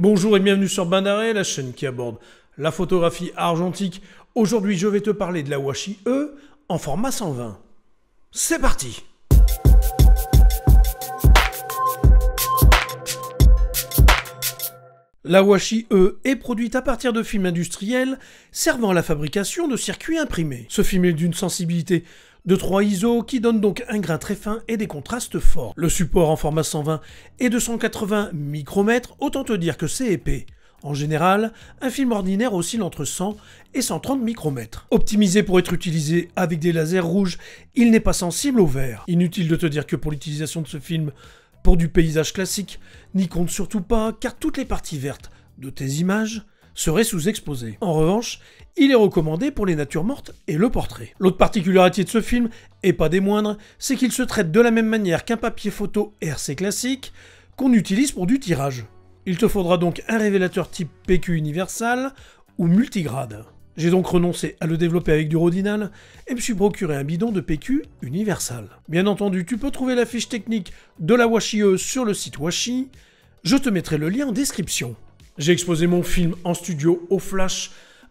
Bonjour et bienvenue sur Bain d'Arrêt, la chaîne qui aborde la photographie argentique. Aujourd'hui, je vais te parler de la Washi E en format 120. C'est parti! La Washi E est produite à partir de films industriels servant à la fabrication de circuits imprimés. Ce film est d'une sensibilité de 3 ISO qui donne donc un grain très fin et des contrastes forts. Le support en format 120 est de 180 micromètres, autant te dire que c'est épais. En général, un film ordinaire oscille entre 100 et 130 micromètres. Optimisé pour être utilisé avec des lasers rouges, il n'est pas sensible au vert. Inutile de te dire que pour l'utilisation de ce film pour du paysage classique, n'y compte surtout pas car toutes les parties vertes de tes images seraient sous-exposées. En revanche, il est recommandé pour les natures mortes et le portrait. L'autre particularité de ce film, et pas des moindres, c'est qu'il se traite de la même manière qu'un papier photo RC classique qu'on utilise pour du tirage. Il te faudra donc un révélateur type PQ universal ou multigrade. J'ai donc renoncé à le développer avec du Rodinal et me suis procuré un bidon de PQ universal. Bien entendu, tu peux trouver la fiche technique de la Washi E sur le site Washi. Je te mettrai le lien en description. J'ai exposé mon film en studio au flash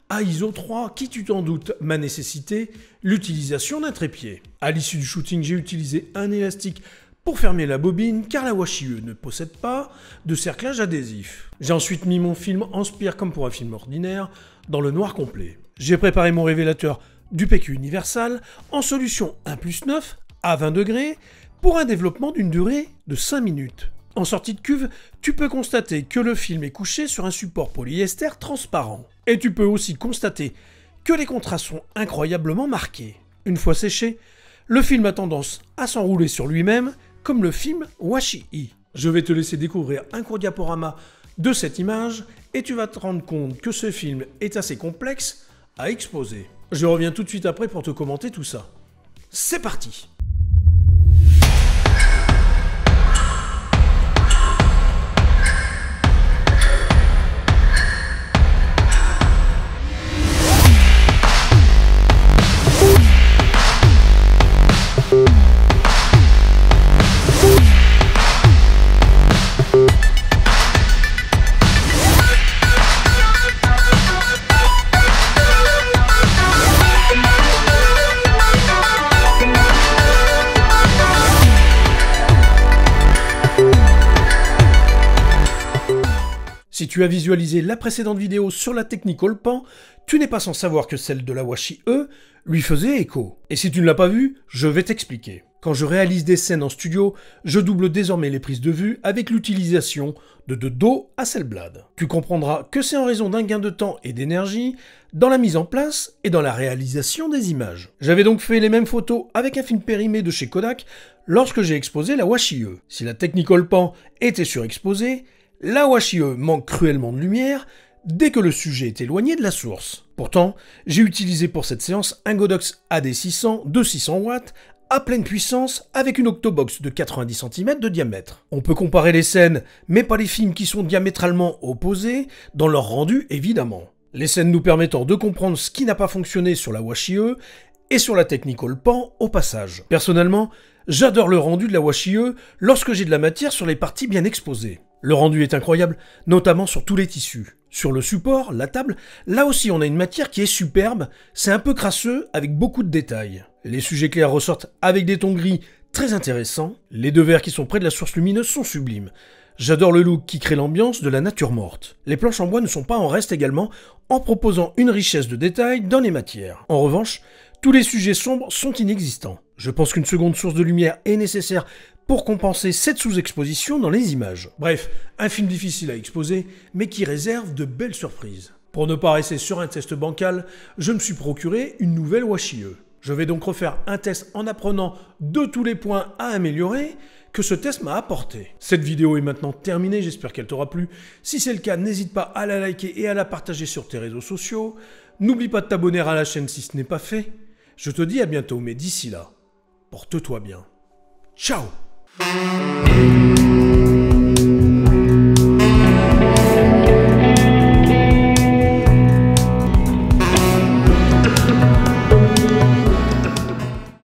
à ISO 3 qui, tu t'en doutes, m'a nécessité l'utilisation d'un trépied. À l'issue du shooting, j'ai utilisé un élastique pour fermer la bobine car la Washi E ne possède pas de cerclage adhésif. J'ai ensuite mis mon film en spire comme pour un film ordinaire dans le noir complet. J'ai préparé mon révélateur du PQ universal en solution 1+9 à 20 degrés pour un développement d'une durée de 5 minutes. En sortie de cuve, tu peux constater que le film est couché sur un support polyester transparent. Et tu peux aussi constater que les contrastes sont incroyablement marqués. Une fois séché, le film a tendance à s'enrouler sur lui-même comme le film Washi E. Je vais te laisser découvrir un court diaporama de cette image et tu vas te rendre compte que ce film est assez complexe à exposer. Je reviens tout de suite après pour te commenter tout ça. C'est parti! Si tu as visualisé la précédente vidéo sur la Technicolor Pan, tu n'es pas sans savoir que celle de la Washi E lui faisait écho. Et si tu ne l'as pas vue, je vais t'expliquer. Quand je réalise des scènes en studio, je double désormais les prises de vue avec l'utilisation de dos Hasselblad. Tu comprendras que c'est en raison d'un gain de temps et d'énergie dans la mise en place et dans la réalisation des images. J'avais donc fait les mêmes photos avec un film périmé de chez Kodak lorsque j'ai exposé la Washi E. Si la Technicolor Pan était surexposée, la Washi E manque cruellement de lumière dès que le sujet est éloigné de la source. Pourtant, j'ai utilisé pour cette séance un Godox AD600 de 600 watts à pleine puissance avec une octobox de 90 cm de diamètre. On peut comparer les scènes, mais pas les films qui sont diamétralement opposés dans leur rendu évidemment. Les scènes nous permettant de comprendre ce qui n'a pas fonctionné sur la Washi E et sur la Technicolor Pan au passage. Personnellement, j'adore le rendu de la Washi E lorsque j'ai de la matière sur les parties bien exposées. Le rendu est incroyable, notamment sur tous les tissus. Sur le support, la table, là aussi on a une matière qui est superbe, c'est un peu crasseux avec beaucoup de détails. Les sujets clairs ressortent avec des tons gris très intéressants, les deux verts qui sont près de la source lumineuse sont sublimes. J'adore le look qui crée l'ambiance de la nature morte. Les planches en bois ne sont pas en reste également, en proposant une richesse de détails dans les matières. En revanche, tous les sujets sombres sont inexistants. Je pense qu'une seconde source de lumière est nécessaire pour compenser cette sous-exposition dans les images. Bref, un film difficile à exposer, mais qui réserve de belles surprises. Pour ne pas rester sur un test bancal, je me suis procuré une nouvelle Washi E. Je vais donc refaire un test en apprenant de tous les points à améliorer que ce test m'a apporté. Cette vidéo est maintenant terminée, j'espère qu'elle t'aura plu. Si c'est le cas, n'hésite pas à la liker et à la partager sur tes réseaux sociaux. N'oublie pas de t'abonner à la chaîne si ce n'est pas fait. Je te dis à bientôt, mais d'ici là, porte-toi bien. Ciao!